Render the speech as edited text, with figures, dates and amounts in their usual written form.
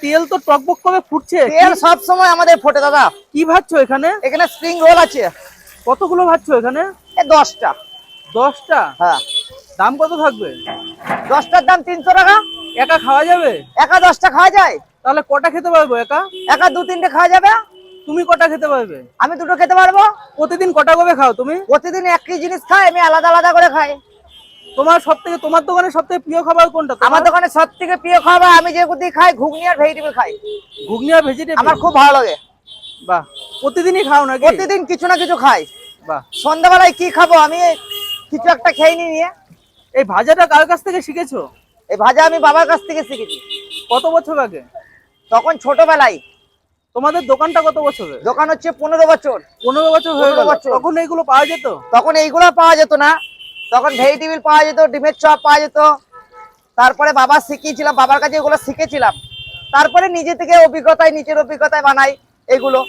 তেল তো টকবক করে ফুটছে। তেল সব সময় আমাদের ফোটে দাদা। কি ভাজছো এখানে? এখানে স্প্রিং রোল আছে। কতগুলো ভাজছো এখানে? এই 10টা। 10টা? হ্যাঁ। দাম কত থাকবে? 10টার দাম 300 টাকা। একা খাওয়া যাবে? একা 10টা খাওয়া যায়। তাহলে কটা খেতে পারবো একা? একা 2-3টে খাওয়া যাবে। তুমি কটা খেতে পারবে? আমি 2টো খেতে পারবো। প্রতিদিন কটা করে খাও তুমি? প্রতিদিন একই জিনিস খাই, আমি আলাদা আলাদা করে খাই। তোমার দোকানে সবথেকে প্রিয় খাবার কোনটা? আমার দোকানে সবথেকে প্রিয় খাবার আমি যেগুলো খাই, ঘুগনি আর ভেজিটেবল খাই। ঘুগনি আর ভেজিটেবল আমার খুব ভালো লাগে। বাহ, প্রতিদিনই খাও নাকি? প্রতিদিন কিছু না কিছু খাই। বাহ। সন্ধ্যাবেলায় কি খাবো, আমি কিছু একটা খেয়ে নিয়ে। এই ভাজাটা কার কাছ থেকে শিখেছো? এই ভাজা আমি বাবার কাছ থেকে শিখেছি। কত বছর আগে? তখন ছোটবেলায়। তোমাদের দোকানটা কত বছরের? দোকান হচ্ছে 15 বছর। 15 বছর হয়ে 15 গেল। বছর। তখন এইগুলো পাওয়া যেত? তখন এইগুলো পাওয়া যেত না। তখন ভেজিটেবল পাওয়া যেত, ডিমের চপ পাওয়া যেত। তারপরে বাবা শিখিয়েছিলাম, বাবার কাছে এগুলো শিখেছিলাম। তারপরে নিজে থেকে নিজের অভিজ্ঞতায় বানাই এগুলো।